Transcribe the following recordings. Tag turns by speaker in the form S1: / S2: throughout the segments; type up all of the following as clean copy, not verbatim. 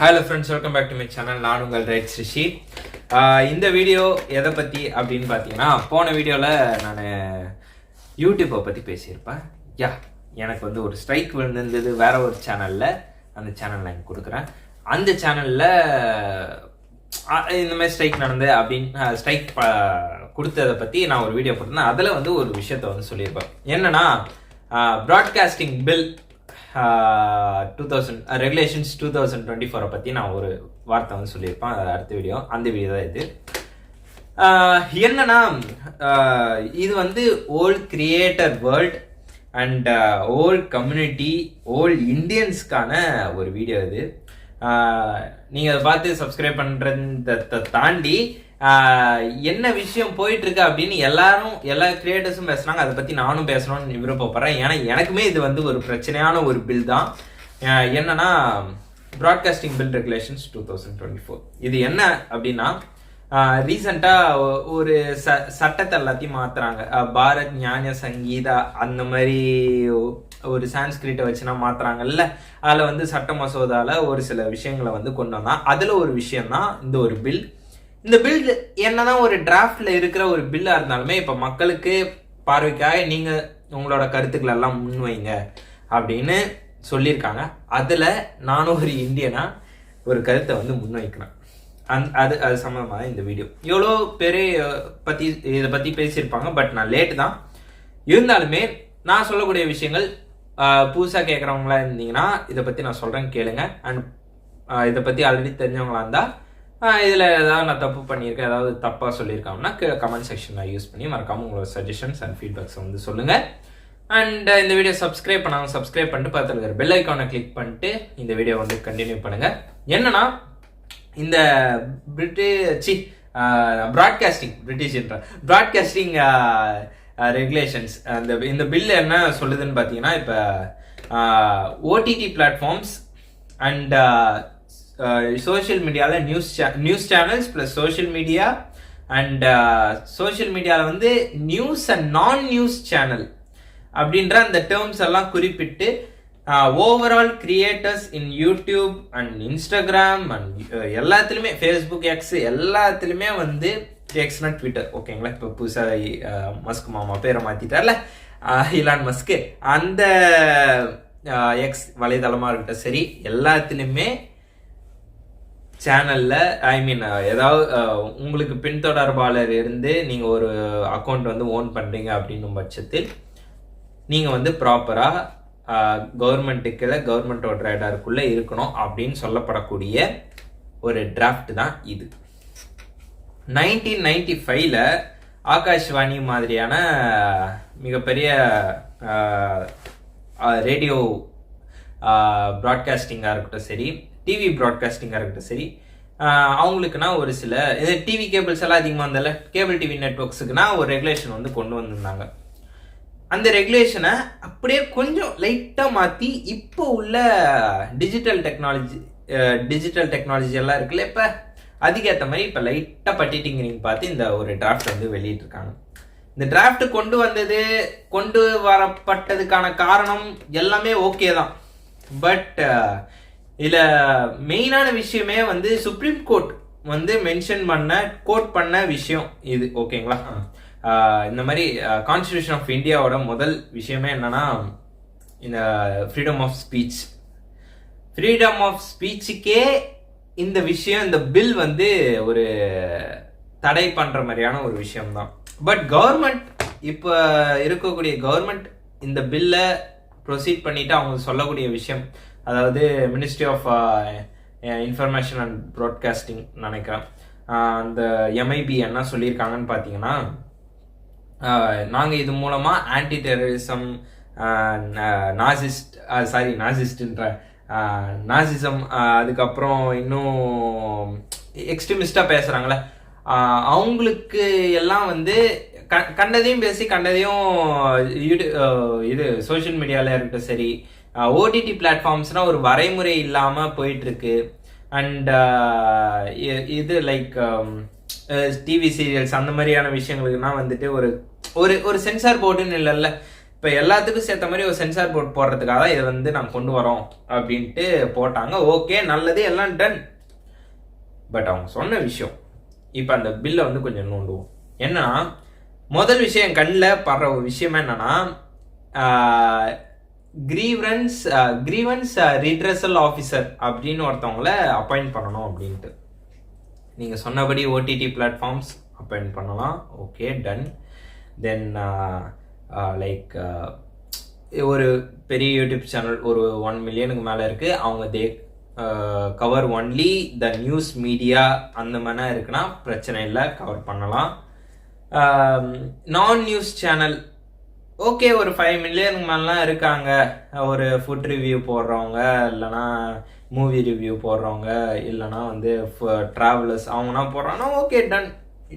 S1: Hello friends, welcome back to my channel. நான் உங்கள் right ரிஷி. இந்த வீடியோ எதை பற்றி அப்படின்னு பார்த்தீங்கன்னா, போன வீடியோவில் நான் யூடியூப்பை பற்றி பேசியிருப்பேன். எனக்கு வந்து ஒரு ஸ்ட்ரைக் விழுந்திருந்தது வேற ஒரு சேனலில். அந்த சேனல் நான் கொடுக்குறேன். அந்த சேனலில் இந்த மாதிரி ஸ்ட்ரைக் நடந்து அப்படின்னு ஸ்ட்ரைக் கொடுத்ததை பற்றி நான் ஒரு வீடியோ போட்டிருந்தேன். அதில் வந்து ஒரு விஷயத்த வந்து சொல்லியிருப்பேன். என்னன்னா, ப்ராட்காஸ்டிங் பில் 2000 ரெகுலேஷன்ஸ் 2024 பற்றி நான் ஒரு வார்த்தை வந்து சொல்லியிருப்பேன். அடுத்த வீடியோ, அந்த வீடியோ தான் இது. என்னன்னா, இது வந்து old creator world and old community, old இந்தியன்ஸ்க்கான ஒரு வீடியோ இது. நீங்கள் அதை பார்த்து சப்ஸ்கிரைப் பண்ணுறதை தாண்டி என்ன விஷயம் போயிட்டு இருக்கு அப்படின்னு எல்லா கிரியேட்டர்ஸும் பேசுறாங்க. அதை பத்தி நானும் பேசணும்னு விருப்பப்படுறேன். ஏன்னா எனக்குமே இது வந்து ஒரு பிரச்சனையான ஒரு பில் தான். என்னன்னா, ப்ராட்காஸ்டிங் பில் ரெகுலேஷன்ஸ் 2024. இது என்ன அப்படின்னா, ரீசெண்டா ஒரு சட்டத்தை எல்லாத்தையும் மாத்துறாங்க. பாரத் ஞான சங்கீதா அந்த மாதிரி ஒரு சான்ஸ்கிரிட்டை வச்சுனா மாத்துறாங்கல்ல. அதுல வந்து சட்ட மசோதால ஒரு சில விஷயங்களை வந்து கொண்டு வந்தான். அதுல ஒரு விஷயம் தான் இந்த ஒரு பில். இந்த பில் என்னதான் ஒரு டிராஃப்ட்ல இருக்கிற ஒரு பில்லா இருந்தாலுமே இப்ப மக்களுக்கு பார்வைக்காக நீங்க உங்களோட கருத்துக்கள் எல்லாம் முன்வைங்க அப்படின்னு சொல்லியிருக்காங்க. அதுல நானும் ஒரு இந்தியனா ஒரு கருத்தை வந்து முன்வைக்கிறேன். அது சம்பந்தமாக இந்த வீடியோ. எவ்வளோ பேர் இதை பத்தி பேசியிருப்பாங்க. பட் நான் லேட்டு தான். இருந்தாலுமே நான் சொல்லக்கூடிய விஷயங்கள் புதுசாக கேட்குறவங்களா இருந்தீங்கன்னா இதை பற்றி நான் சொல்கிறேன், கேளுங்க. அண்ட் இதை பற்றி ஆல்ரெடி தெரிஞ்சவங்களா இருந்தால் இதில் ஏதாவது நான் தப்பு பண்ணியிருக்கேன், ஏதாவது தப்பாக சொல்லியிருக்காங்கன்னா கமெண்ட் செக்ஷனில் யூஸ் பண்ணி மறக்காமல் உங்களோட சஜஷன்ஸ் அண்ட் ஃபீட்பேக்ஸை வந்து சொல்லுங்கள். அண்ட் இந்த வீடியோ சப்ஸ்கிரைப் பண்ணாமல் சப்ஸ்கிரைப் பண்ணிட்டு பக்கத்தில் இருக்கிற பெல் ஐக்கானை கிளிக் பண்ணிட்டு இந்த வீடியோ வந்து கண்டினியூ பண்ணுங்கள். என்னன்னா, இந்த ப்ராட்காஸ்டிங் ரெகுலேஷன்ஸ் இந்த பில் என்ன சொல்லுதுன்னு பார்த்தீங்கன்னா, இப்போ ஓடிடி பிளாட்ஃபார்ம்ஸ் அண்ட் சோஷியல் மீடியாவில் news channels plus social media and social மீடியாவில் வந்து நியூஸ் அண்ட் நான் நியூஸ் சேனல் அப்படின்ற அந்த டேர்ம்ஸ் எல்லாம் குறிப்பிட்டு overall creators in YouTube and Instagram and எல்லாத்துலேயுமே, ஃபேஸ்புக், எக்ஸ் எல்லாத்துலேயுமே வந்து, எக்ஸ்னா ட்விட்டர், ஓகேங்களா? இப்போ புதுசாக மஸ்க் மாமா பேரை மாற்றிட்டார்ல, இலான் மஸ்க்கு, அந்த எக்ஸ் வலைதளமாக இருக்கட்டும் சரி, எல்லாத்துலேயுமே சேனலில் ஏதாவது உங்களுக்கு பின்தொடர்பாளர் இருந்து நீங்கள் ஒரு அக்கௌண்ட் வந்து ஓன் பண்ணுறீங்க அப்படின்னும் பட்சத்தில் நீங்கள் வந்து ப்ராப்பராக கவர்மெண்ட்டுக்கு கவர்மெண்டோட ரேடாருக்குள்ளே இருக்கணும் அப்படின்னு சொல்லப்படக்கூடிய ஒரு டிராஃப்ட் தான் இது. 1995ல் ஆகாஷ்வாணி மாதிரியான மிகப்பெரிய ரேடியோ ப்ராட்காஸ்டிங்காக இருக்கட்டும் சரி, டிவி ப்ராட்காஸ்டிங்காக இருக்கட்டும் சரி, அவங்களுக்குன்னா ஒரு சில டிவி கேபிள்ஸ் எல்லாம் அதிகமாக இருந்தால கேபிள் டிவி நெட்வொர்க்ஸுக்குன்னா ஒரு ரெகுலேஷன் வந்து கொண்டு வந்திருந்தாங்க. அந்த ரெகுலேஷனை அப்படியே கொஞ்சம் லைட்டாக மாற்றி இப்போ உள்ள டிஜிட்டல் டெக்னாலஜி எல்லாம் இருக்குல்ல, இப்போ அதுக்கேற்ற மாதிரி இப்போ லைட்டாக பட்டிட்டிங்கிறீங்க பார்த்து இந்த ஒரு டிராஃப்ட் வந்து வெளியிட்டிருக்காங்க. இந்த டிராஃப்ட் கொண்டு வரப்பட்டதுக்கான காரணம் எல்லாமே ஓகே தான். பட் இதில் மெயினான விஷயமே வந்து சுப்ரீம் கோர்ட் வந்து கோட் பண்ண விஷயம் இது, ஓகேங்களா? இந்த மாதிரி கான்ஸ்டிடியூஷன் ஆஃப் இந்தியாவோட முதல் விஷயமே என்னன்னா, இந்த ஃப்ரீடம் ஆஃப் ஸ்பீச்சுக்கே இந்த விஷயம், இந்த பில் வந்து ஒரு தடை பண்ற மாதிரியான ஒரு விஷயம் தான். பட் கவர்மெண்ட், இப்போ இருக்கக்கூடிய கவர்மெண்ட் இந்த பில்ல ப்ரொசீட் பண்ணிட்டு அவங்க சொல்லக்கூடிய விஷயம், அதாவது ministry of information and broadcasting நினைக்கிறேன், அந்த எம்ஐபி என்ன சொல்லியிருக்காங்கன்னு பார்த்தீங்கன்னா, நாங்கள் இது மூலமாக ஆன்டி டெரரிசம், நாசிசம், அதுக்கப்புறம் இன்னும் எக்ஸ்ட்ரீமிஸ்டாக பேசுகிறாங்களே அவங்களுக்கு எல்லாம் வந்து கண்டதையும் பேசி கண்டதையும் இது சோஷியல் மீடியாவில் இருக்கட்டும் சரி, ஓடிடி பிளாட்ஃபார்ம்ஸ்னால் ஒரு வரைமுறை இல்லாமல் போயிட்டுருக்கு. அண்ட் இது லைக் டிவி சீரியல்ஸ் அந்த மாதிரியான விஷயங்களுக்குனா வந்துட்டு ஒரு ஒரு சென்சார் போர்டுன்னு இல்லைல்ல, இப்போ எல்லாத்துக்கும் சேர்த்த மாதிரி ஒரு சென்சார் போர்ட் போடுறதுக்காக இதை வந்து நாங்கள் கொண்டு வரோம் அப்படின்ட்டு போட்டாங்க. ஓகே, நல்லது, எல்லாம் டன். பட் அவங்க சொன்ன விஷயம் இப்போ அந்த பில்லை வந்து கொஞ்சம் நோண்டுவோம். என்னன்னா, முதல் விஷயம் என் கண்ணில் படுற ஒரு விஷயம் என்னன்னா, கிரீவன்ஸ் ரிட்ரஸல் ஆஃபீஸர் அப்படின்னு ஒருத்தவங்கள அப்பாயிண்ட் பண்ணணும் அப்படின்ட்டு. நீங்கள் சொன்னபடி ஓடிடி பிளாட்ஃபார்ம்ஸ் அப்பாயிண்ட் பண்ணலாம். Okay, done. தென் லைக் ஒரு பெரிய யூடியூப் சேனல் ஒரு 1 மில்லியனுக்கு மேலே இருக்குது, அவங்க cover only the news media அந்த மாதிரினா இருக்குன்னா பிரச்சனை இல்லை, கவர் பண்ணலாம். நான் நியூஸ் சேனல் ஓகே, ஒரு 5 மில்லியனுக்கு மேலாம் இருக்காங்க, ஒரு ஃபுட் ரிவ்யூ போடுறவங்க, இல்லைனா மூவி ரிவ்யூ போடுறவங்க, இல்லைனா வந்து ட்ராவலர்ஸ் அவங்கன்னா போடுறாங்கன்னா ஓகே, டன்,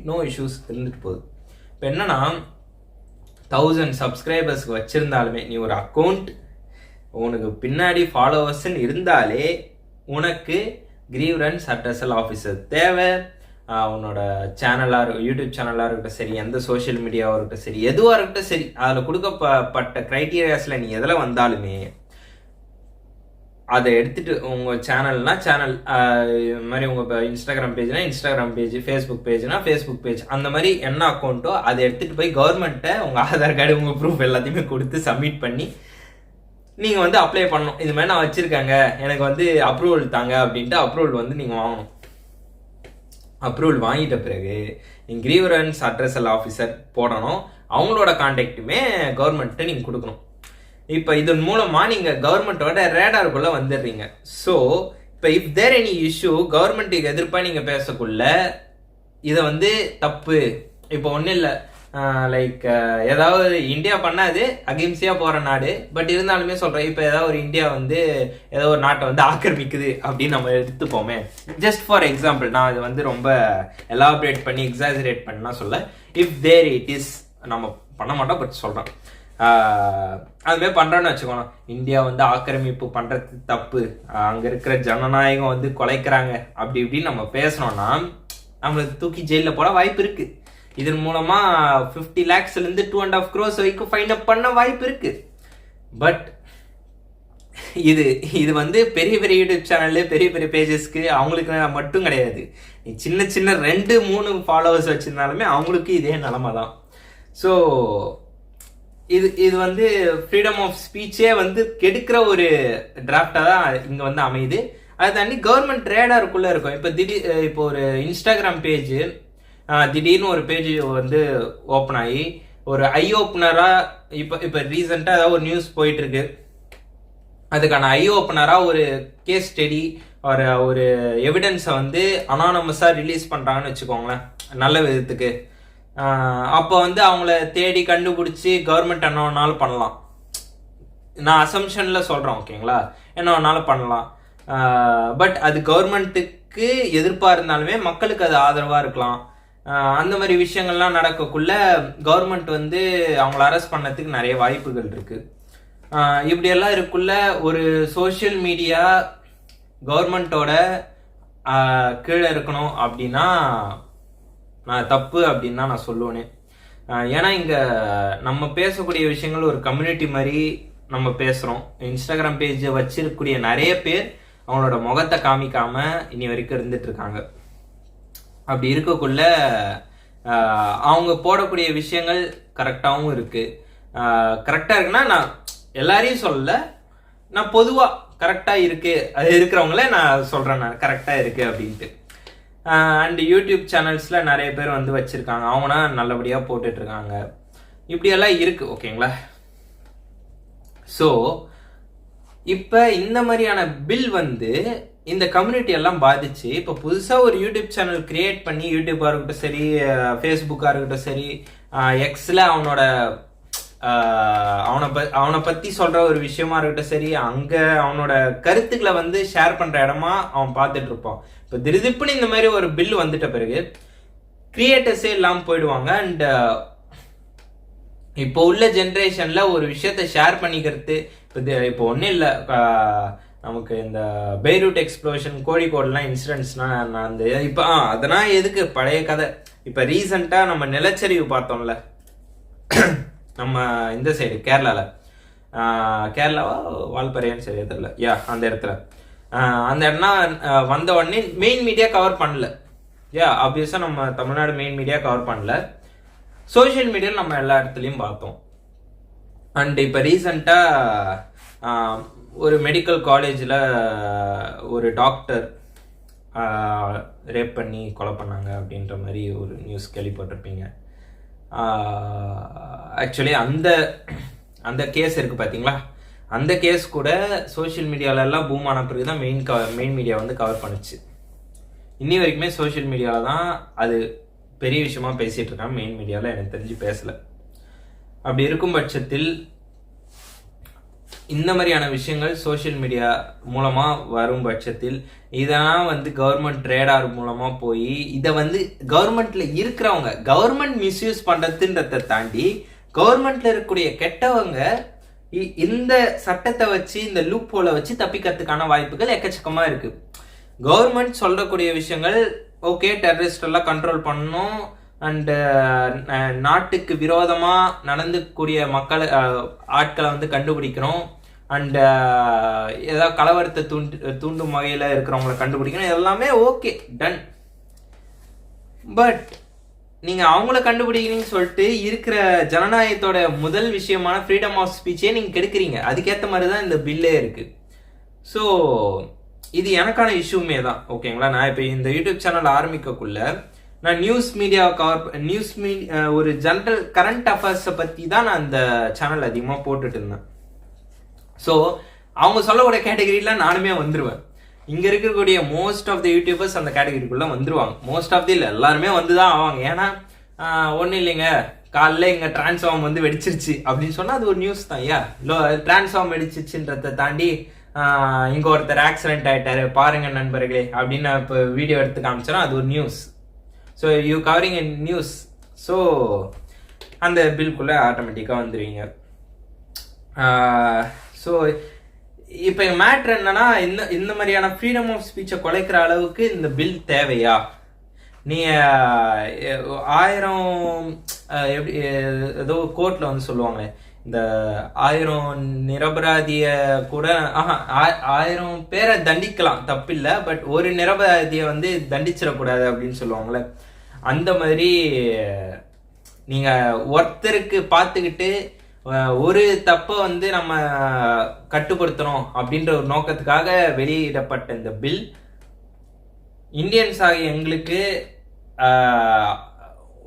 S1: நோ இஷ்யூஸ், இருந்துட்டு போகுது. இப்போ என்னன்னா 1000 சப்ஸ்கிரைபர்ஸ்க்கு வச்சுருந்தாலுமே நீ ஒரு அக்கௌண்ட் உனக்கு பின்னாடி ஃபாலோவர்ஸ்ன்னு இருந்தாலே உனக்கு கிரீவன்ஸ் அட்ரஸல் ஆஃபீஸர் தேவை. உன்னோட சேனலாக யூடியூப் சேனலாக இருக்கட்டும் சரி, எந்த சோஷியல் மீடியாவாக இருக்கட்டும் சரி, எதுவாக இருக்கட்டும் சரி, அதில் கொடுக்கப்பட்ட க்ரைட்டீரியாஸில் நீ எதில் வந்தாலுமே அதை எடுத்துகிட்டு உங்கள் சேனல்னா சேனல், இது மாதிரி உங்கள் இன்ஸ்டாகிராம் பேஜ்னா இன்ஸ்டாகிராம் பேஜ், ஃபேஸ்புக் பேஜ்னா ஃபேஸ்புக் பேஜ், அந்த மாதிரி என்ன அக்கௌண்ட்டோ அதை எடுத்துகிட்டு போய் கவர்மெண்ட்டை உங்கள் ஆதார் கார்டு உங்கள் ப்ரூஃப் எல்லாத்தையுமே கொடுத்து சப்மிட் பண்ணி நீங்கள் வந்து அப்ளை பண்ணணும். இது மாதிரி நான் வச்சுருக்கேங்க, எனக்கு வந்து அப்ரூவல் தாங்க அப்படின்ட்டு அப்ரூவல் வந்து நீங்கள் வாங்கணும். அப்ரூவல் வாங்கிட்ட பிறகு நீங்கள் கிரீவன்ஸ் அட்ரஸல் ஆஃபீஸர் போடணும். அவங்களோட கான்டாக்டுமே கவர்மெண்ட்டை நீங்கள் கொடுக்கணும். இப்போ இதன் மூலமாக நீங்கள் கவர்மெண்ட்டோட ரேடாருக்குள்ளே வந்துடுறீங்க. ஸோ இப்போ இஃப் தேர் எனி இஷ்யூ கவர்மெண்ட்டுக்கு எதிர்ப்பாக நீங்கள் பேசக்குள்ள இதை வந்து தப்பு. இப்போ ஒன்றும் இல்லை, லைக் ஏதாவது இந்தியா பண்ணாது அகிம்சையாக போகிற நாடு, பட் இருந்தாலுமே சொல்கிறேன், இப்போ ஏதாவது ஒரு இந்தியா வந்து ஏதோ ஒரு நாட்டை வந்து ஆக்கிரமிக்குது அப்படின்னு நம்ம எடுத்துப்போமே, ஜஸ்ட் ஃபார் எக்ஸாம்பிள். நான் இது வந்து ரொம்ப எலாபரேட் பண்ணி எக்ஸாஜரேட் பண்ணா சொல்ல, இஃப் தேர் இட் இஸ், நம்ம பண்ண மாட்டோம் பட் சொல்கிறேன், அதுமாதிரி பண்ணுறோன்னு வச்சுக்கோங்க. இந்தியா வந்து ஆக்கிரமிப்பு பண்ணுறது தப்பு, அங்கே இருக்கிற ஜனநாயகம் வந்து குலைக்கிறாங்க அப்படி இப்படின்னு நம்ம பேசணும்னா நம்மளுக்கு தூக்கி ஜெயிலில் போட வாய்ப்பு இருக்குது. இதன் மூலமா 50 lakhsலேருந்து 2.5 crores வரைக்கும் ஃபைன் அப் பண்ண வாய்ப்பு இருக்கு. பட் இது வந்து பெரிய பெரிய யூடியூப் சேனல்ல பெரிய பெரிய பேஜஸ்க்கு அவங்களுக்கு மட்டும் கிடையாது. சின்ன சின்ன 2-3 ஃபாலோவர்ஸ் வச்சிருந்தாலுமே அவங்களுக்கு இதே நிலைமை தான். ஸோ இது வந்து ஃப்ரீடம் ஆஃப் ஸ்பீச்சே வந்து கெடுக்கிற ஒரு டிராஃப்டாக தான் இங்கே வந்து அமையுது. அது தாண்டி கவர்மெண்ட் ரேடாருக்குள்ளே இருக்கும். இப்போ ஒரு இன்ஸ்டாகிராம் பேஜ் திடீர்னு ஒரு பேஜ் வந்து ஓப்பன் ஆகி ஒரு ஐ ஓப்பனராக இப்போ ரீசெண்டாக ஏதாவது ஒரு நியூஸ் போயிட்டு இருக்கு, அதுக்கான ஐ ஓப்பனராக ஒரு கேஸ் ஸ்டடி ஒரு எவிடன்ஸை வந்து அனானமஸாக ரிலீஸ் பண்ணுறாங்கன்னு வச்சுக்கோங்களேன், நல்ல விதத்துக்கு. அப்போ வந்து அவங்கள தேடி கண்டுபிடிச்சி கவர்மெண்ட் என்ன வேணாலும் பண்ணலாம். நான் அசம்ஷனில் சொல்கிறேன், ஓகேங்களா, என்ன வேணாலும் பண்ணலாம். பட் அது கவர்மெண்ட்டுக்கு எதிர்ப்பாக இருந்தாலுமே மக்களுக்கு அது ஆதரவாக இருக்கலாம். அந்த மாதிரி விஷயங்கள்லாம் நடக்கக்குள்ள கவர்மெண்ட் வந்து அவங்கள அரெஸ்ட் பண்ணதுக்கு நிறைய வாய்ப்புகள் இருக்கு. இப்படியெல்லாம் இருக்குள்ள ஒரு சோஷியல் மீடியா கவர்மெண்ட்டோட கீழே இருக்கணும் அப்படின்னா நான் தப்பு அப்படின்னு தான் நான் சொல்லுவேனே. ஏன்னா இங்கே நம்ம பேசக்கூடிய விஷயங்கள் ஒரு கம்யூனிட்டி மாதிரி நம்ம பேசுகிறோம். இன்ஸ்டாகிராம் பேஜை வச்சிருக்கக்கூடிய நிறைய பேர் அவங்களோட முகத்தை காமிக்காம இனி வரைக்கும் இருந்துட்டு இருக்காங்க. அப்படி இருக்கக்குள்ள அவங்க போடக்கூடிய விஷயங்கள் கரெக்டாகவும் இருக்கு. கரெக்டாக இருக்குன்னா நான் எல்லாரையும் சொல்லலை, நான் பொதுவாக கரெக்டாக இருக்கு அது இருக்கிறவங்கள நான் சொல்கிறேன், நான் கரெக்டாக இருக்கு அப்படின்ட்டு. அண்ட் யூடியூப் சேனல்ஸில் நிறைய பேர் வந்து வச்சுருக்காங்க, அவங்கன்னா நல்லபடியாக போட்டுட்ருக்காங்க. இப்படியெல்லாம் இருக்குது, ஓகேங்களா. ஸோ இப்போ இந்த மாதிரியான பில் வந்து இந்த கம்யூனிட்டி எல்லாம் பாதிச்சு இப்போ புதுசாக ஒரு யூடியூப் சேனல் கிரியேட் பண்ணி, யூடியூப்பாக இருக்கட்டும் சரி, ஃபேஸ்புக்காக இருக்கட்டும் சரி, எக்ஸில் அவனை பற்றி சொல்கிற ஒரு விஷயமா இருக்கட்டும் சரி, அங்கே அவனோட கருத்துக்களை வந்து ஷேர் பண்ணுற இடமா அவன் பார்த்துட்டு இருப்பான். இப்போ திடீர்னு இந்த மாதிரி ஒரு பில் வந்துட்ட பிறகு கிரியேட்டர்ஸே இல்லாமல் போயிடுவாங்க. அண்ட் இப்போ உள்ள ஜென்ரேஷனில் ஒரு விஷயத்த ஷேர் பண்ணிக்கிறது இப்போ ஒன்றும் இல்லை, நமக்கு இந்த பெய்ரூட் எக்ஸ்ப்ளோஷன் கோழிக்கோடெலாம் இன்சிடென்ட்ஸ்லாம் நடந்து இப்போ அதெல்லாம் எதுக்கு பழைய கதை. இப்போ ரீசெண்டாக நம்ம நிலச்சரிவு பார்த்தோம்ல, நம்ம இந்த சைடு கேரளாவா வால்பறையான்னு சரியா தெரியல, அந்த இடத்துல அந்த இடம்னா வந்த உடனே மெயின் மீடியா கவர் பண்ணல. ஆப்வியஸாக நம்ம தமிழ்நாடு மெயின் மீடியா கவர் பண்ணல. சோஷியல் மீடியாவில் நம்ம எல்லா இடத்துலையும் பார்த்தோம். அண்ட் இப்போ ரீசண்டாக ஒரு மெடிக்கல் காலேஜில் ஒரு டாக்டர் ரேப் பண்ணி கொலை பண்ணாங்க அப்படின்ற மாதிரி ஒரு நியூஸ் கேள்விப்பட்டிருப்பீங்க. ஆக்சுவலி அந்த கேஸ் இருக்குது பார்த்தீங்களா, அந்த கேஸ் கூட சோஷியல் மீடியாவிலலாம் பூம் ஆன பிறகு தான் மெயின் மீடியா வந்து கவர் பண்ணுச்சு. இன்னி வரைக்குமே சோஷியல் மீடியாவில் தான் அது பெரிய விஷயமா பேசிகிட்டு இருக்காங்க, மெயின் மீடியாவில் எனக்கு தெரிஞ்சு பேசலை. அப்படி இருக்கும் பட்சத்தில் இந்த மாதிரியான விஷயங்கள் சோஷியல் மீடியா மூலமாக வரும் பட்சத்தில் இதெல்லாம் வந்து கவர்மெண்ட் ரேடார் மூலமாக போய் இதை வந்து கவர்மெண்ட்டில் இருக்கிறவங்க கவர்மெண்ட் மிஸ்யூஸ் பண்ணுறதுன்றதை தாண்டி கவர்மெண்ட்டில் இருக்கக்கூடிய கெட்டவங்க இந்த சட்டத்தை வச்சு இந்த லூப் ஹோலை வச்சு தப்பிக்கிறதுக்கான வாய்ப்புகள் எக்கச்சக்கமாக இருக்குது. கவர்மெண்ட் சொல்லக்கூடிய விஷயங்கள் ஓகே, டெரரிஸ்ட் எல்லாம் கண்ட்ரோல் பண்ணணும் அண்டு நாட்டுக்கு விரோதமாக நடந்துக்கூடிய ஆட்களை வந்து கண்டுபிடிக்கணும் அண்டு ஏதாவது கலவரத்தை தூண்டும் வகையில் இருக்கிறவங்களை கண்டுபிடிக்கணும், எல்லாமே ஓகே டன். பட் நீங்கள் அவங்கள கண்டுபிடிக்கிறீங்கன்னு சொல்லிட்டு இருக்கிற ஜனநாயகத்தோட முதல் விஷயமான ஃப்ரீடம் ஆஃப் ஸ்பீச்சே நீங்கள் கெடுக்கிறீங்க. அதுக்கேற்ற மாதிரி தான் இந்த பில்லே இருக்குது. ஸோ இது எனக்கான இஷ்யூமே தான், ஓகேங்களா. நான் இப்போ இந்த யூடியூப் சேனல் ஆரம்பிக்கக்குள்ள நான் ஒரு ஜென்ரல் கரண்ட் அஃபேர்ஸை பற்றி தான் நான் இந்த சேனல் அதிகமாக போட்டுட்டு இருந்தேன். ஸோ அவங்க சொல்லக்கூடிய கேட்டகரியில் நானுமே வந்துடுவேன். இங்கே இருக்கக்கூடிய மோஸ்ட் ஆஃப் த யூடியூபர்ஸ் அந்த கேட்டகரிக்குள்ளே வந்துடுவாங்க. மோஸ்ட் ஆஃப் தி இல்லை, எல்லாருமே வந்து தான் ஆவாங்க. ஏன்னா ஒன்றும் இல்லைங்க, காலைல இங்கே டிரான்ஸ்ஃபார்ம் வந்து வெடிச்சிருச்சு அப்படின்னு சொன்னால் அது ஒரு நியூஸ் தான். டிரான்ஸ்ஃபார்ம் வெடிச்சிருச்சுன்றதை தாண்டி இங்கே ஒருத்தர் ஆக்சிடென்ட் ஆகிட்டாரு பாருங்க நண்பர்களே அப்படின்னு நான் இப்போ வீடியோ எடுத்து காமிச்சேன்னா அது ஒரு news. So you covering in news. So அந்த பில்குள்ளே ஆட்டோமேட்டிக்காக வந்துடுவீங்க. ஸோ இப்போ எங்கள் மேட்ரு என்னன்னா, இந்த மாதிரியான ஃப்ரீடம் ஆஃப் ஸ்பீச்சை குலைக்கிற அளவுக்கு இந்த பில் தேவையா? நீ 1000 எப்படி ஏதோ கோர்ட்டில் வந்து சொல்லுவாங்க, இந்த 1000 நிரபராதிய கூட 1000 பேரை தண்டிக்கலாம் தப்பில்லை, பட் ஒரு நிரபராதியை வந்து தண்டிச்சிடக்கூடாது அப்படின்னு சொல்லுவாங்களே, அந்த மாதிரி நீங்கள் ஒருத்தருக்கு பார்த்துக்கிட்டு ஒரு தப்பை வந்து நம்ம கட்டுப்படுத்தணும் அப்படின்ற ஒரு நோக்கத்துக்காக வெளியிடப்பட்ட இந்த பில் இந்தியன்ஸ் ஆகிய எங்களுக்கு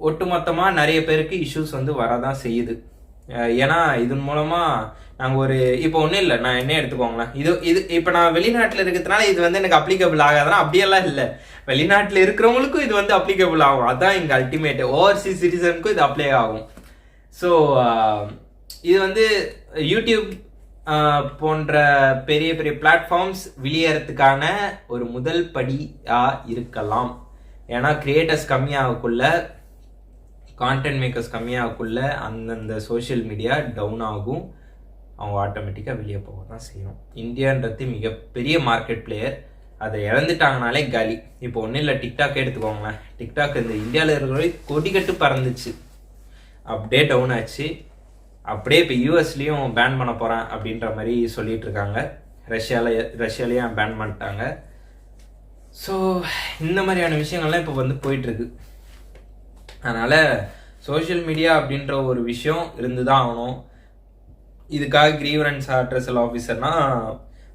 S1: ஒட்டுமொத்தமாக நிறைய பேருக்கு இஷ்யூஸ் வந்து வரதான் செய்யுது. ஏன்னா இதன் மூலமாக நாங்கள் இப்போ ஒன்றும் இல்லை, நான் என்ன எடுத்துக்கோங்களேன், இது இப்போ நான் வெளிநாட்டில் இருக்கிறதுனால இது வந்து எனக்கு அப்ளிகபிள் ஆகாதுன்னா அப்படியெல்லாம் இல்லை. வெளிநாட்டில் இருக்கிறவங்களுக்கும் இது வந்து அப்ளிகபிள் ஆகும். அதுதான் இங்கே அல்டிமேட். ஓவர்சீஸ் சிட்டிசனுக்கும் இது அப்ளை ஆகும். ஸோ இது வந்து யூடியூப் போன்ற பெரிய பெரிய பிளாட்ஃபார்ம்ஸ் வெளியேறதுக்கான ஒரு முதல் படியாக இருக்கலாம். ஏன்னா கிரியேட்டர்ஸ் கம்மியாகக்குள்ள, கான்டென்ட் மேக்கர்ஸ் கம்மியாகக்குள்ள அந்தந்த சோஷியல் மீடியா டவுன் ஆகும். அவங்க ஆட்டோமேட்டிக்காக வெளியே போக தான் செய்யணும். இந்தியான்றது மிகப்பெரிய மார்க்கெட் பிளேயர். அதை இழந்துட்டாங்கனாலே காலி. இப்போ ஒன்றும் இல்லை, டிக்டாக் எடுத்துக்கோங்களேன். டிக்டாக் இந்த இந்தியாவில் இருக்கிற கொடிக்கட்டு பறந்துச்சு, அப்படியே டவுன் ஆச்சு. அப்படியே இப்போ யூஎஸ்லேயும் பேன் பண்ண போகிறேன் அப்படின்ற மாதிரி சொல்லிட்டு இருக்காங்க. ரஷ்யாலேயும் பேன் பண்ணிட்டாங்க. ஸோ இந்த மாதிரியான விஷயங்கள்லாம் இப்போ வந்து போயிட்டுருக்கு. அதனால் சோஷியல் மீடியா அப்படின்ற ஒரு விஷயம் இருந்து தான் ஆகணும். இதுக்காக கிரீவரன்ஸ் அட்ரஸல் ஆஃபீஸர்னா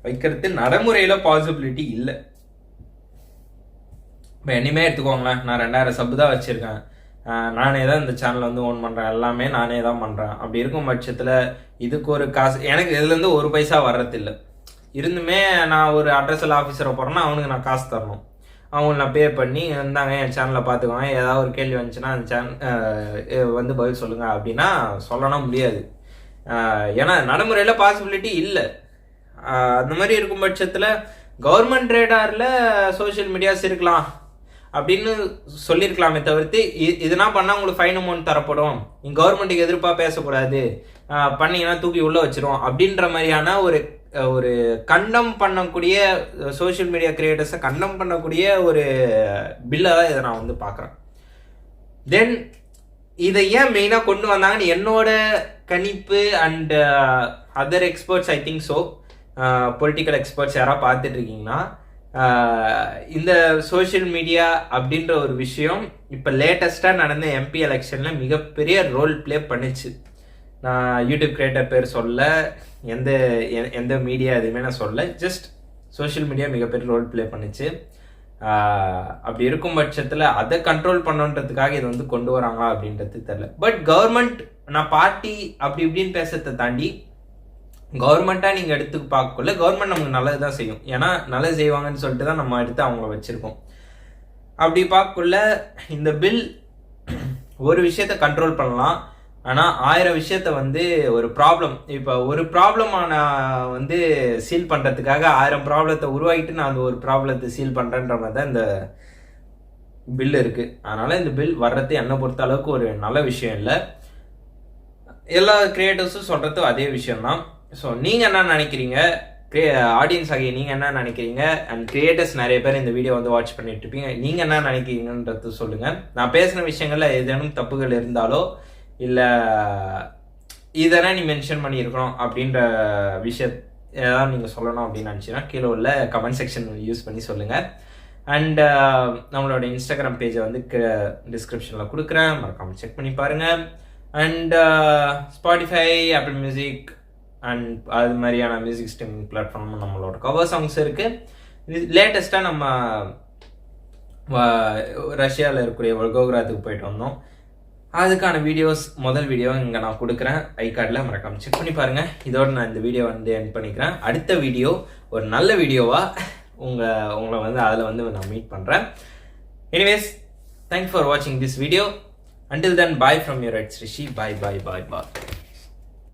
S1: வைக்கிறது நடைமுறையில் பாசிபிலிட்டி இல்லை. இப்போ இனிமே எடுத்துக்கோங்களேன், நான் 2000 சப்பு தான் வச்சுருக்கேன். நானே தான் இந்த சேனல் வந்து ஓன் பண்ணுறேன், எல்லாமே நானே தான் பண்ணுறேன். அப்படி இருக்கும் பட்சத்தில் இதுக்கு ஒரு காசு எனக்கு இதுலேருந்து ஒரு பைசா வர்றதில்லை. இருந்துமே நான் ஒரு அட்ரஸல் ஆஃபீஸரை போகிறேன்னா அவனுக்கு நான் காசு தரணும். அவங்களுக்கு நான் பே பண்ணி இருந்தாங்க என் சேனலை பார்த்துக்குவாங்க, ஏதாவது ஒரு கேள்வி வந்துச்சுன்னா அந்த சேனல் வந்து பதில் சொல்லுங்கள் அப்படின்னா சொல்லணும் முடியாது. ஏன்னா நடைமுறையில் பாசிபிலிட்டி இல்லை. அந்த மாதிரி இருக்கும் பட்சத்தில் கவர்மெண்ட் ரேடாரில் சோஷியல் மீடியாஸ் இருக்கலாம் அப்படின்னு சொல்லியிருக்கலாமே தவிர்த்து இதெல்லாம் பண்ணால் உங்களுக்கு ஃபைன் அமௌண்ட் தரப்படும், நீங்கள் கவர்மெண்ட்டுக்கு எதிர்ப்பாக பேசக்கூடாது, பண்ணிங்கன்னா தூக்கி உள்ளே வச்சிரும் அப்படின்ற மாதிரியான ஒரு கண்டம் பண்ணக்கூடிய சோஷியல் மீடியா கிரியேட்டர்ஸை கண்டம் பண்ணக்கூடிய ஒரு பில்லை தான் இதை நான் வந்து பார்க்குறேன். தென் இதை ஏன் மெயினாக கொண்டு வந்தாங்கன்னு என்னோட கணிப்பு and other experts I think so political experts யாராவது பார்த்துட்டு இருக்கீங்கன்னா இந்த சோஷியல் மீடியா அப்படின்ற ஒரு விஷயம் இப்போ லேட்டஸ்டாக நடந்த எம்பி எலெக்ஷனில் மிகப்பெரிய ரோல் ப்ளே பண்ணிச்சு. நான் யூடியூப் கிரியேட்டர் பேர் சொல்ல, எந்த மீடியா எதுவுமே நான் சொல்ல, ஜஸ்ட் சோஷியல் மீடியா மிகப்பெரிய ரோல் ப்ளே பண்ணிச்சு. அப்படி இருக்கும் பட்சத்தில் அதை கண்ட்ரோல் பண்ணுன்றதுக்காக இதை வந்து கொண்டு வராங்களா அப்படின்றது தெரியல. பட் கவர்மெண்ட், நான் பார்ட்டி அப்படி இப்படின்னு பேசுறதை தாண்டி கவர்மெண்ட்டாக நீங்கள் எடுத்து பார்க்கக்குள்ள கவர்மெண்ட் நமக்கு நல்லது தான் செய்யும். ஏன்னா நல்லது செய்வாங்கன்னு சொல்லிட்டு தான் நம்ம எடுத்து அவங்கள வச்சுருக்கோம். அப்படி பார்க்கக்குள்ள இந்த பில் ஒரு விஷயத்த கண்ட்ரோல் பண்ணலாம், ஆனால் 1000 விஷயத்த வந்து ஒரு ப்ராப்ளம், இப்போ ஒரு ப்ராப்ளமான வந்து சீல் பண்ணுறதுக்காக 1000 ப்ராப்ளத்தை உருவாக்கிட்டு நான் அந்த ஒரு ப்ராப்ளத்தை சீல் பண்ணுறேன்ற மாதிரி தான் இந்த பில் இருக்குது. அதனால் இந்த பில் வர்றது என்னை பொறுத்த அளவுக்கு ஒரு நல்ல விஷயம் இல்லை. எல்லா கிரியேட்டர்ஸும் சொல்கிறது அதே விஷயம்தான். ஸோ நீங்கள் என்ன நினைக்கிறீங்க, ஆடியன்ஸ் ஆகிய நீங்கள் என்ன நினைக்கிறீங்க, அண்ட் கிரியேட்டர்ஸ் நிறைய பேர் இந்த வீடியோ வந்து வாட்ச் பண்ணிட்டு இருப்பீங்க, நீங்கள் என்ன நினைக்கிறீங்கன்றது சொல்லுங்கள். நான் பேசின விஷயங்கள்ல ஏதேனும் தப்புகள் இருந்தாலோ இல்லை இதெல்லாம் நீ மென்ஷன் பண்ணியிருக்கணும் அப்படின்ற விஷயம் ஏதாவது நீங்கள் சொல்லணும் அப்படின்னு நினச்சிங்கன்னா கீழே உள்ள கமெண்ட் செக்ஷன் யூஸ் பண்ணி சொல்லுங்கள். அண்ட் நம்மளோட இன்ஸ்டாகிராம் பேஜை வந்து டிஸ்கிரிப்ஷனில் கொடுக்குறேன், மறக்காமல் செக் பண்ணி பாருங்கள். And Spotify, apple music and அது மாதிரியான மியூசிக் ஸ்ட்ரீமிங் பிளாட்ஃபார்ம் நம்மளோட கவர் சாங்ஸ் இருக்குது. லேட்டஸ்ட்டாக நம்ம ரஷ்யாவில் இருக்கக்கூடிய வல்கோகிராத்துக்கு போயிட்டு வந்தோம். அதுக்கான வீடியோஸ் முதல் வீடியோ இங்கே நான் கொடுக்குறேன் ஐ கார்டில், மறக்காமல் செக் பண்ணி பாருங்கள். இதோடு நான் இந்த வீடியோ வந்து எண்ட் பண்ணிக்கிறேன். அடுத்த வீடியோ ஒரு நல்ல வீடியோவாக உங்களை வந்து அதில் வந்து நான் மீட் பண்ணுறேன். எனிவேஸ், தேங்க்ஸ் ஃபார் வாட்சிங் this video. Until then, bye from your ex Rishi. Bye.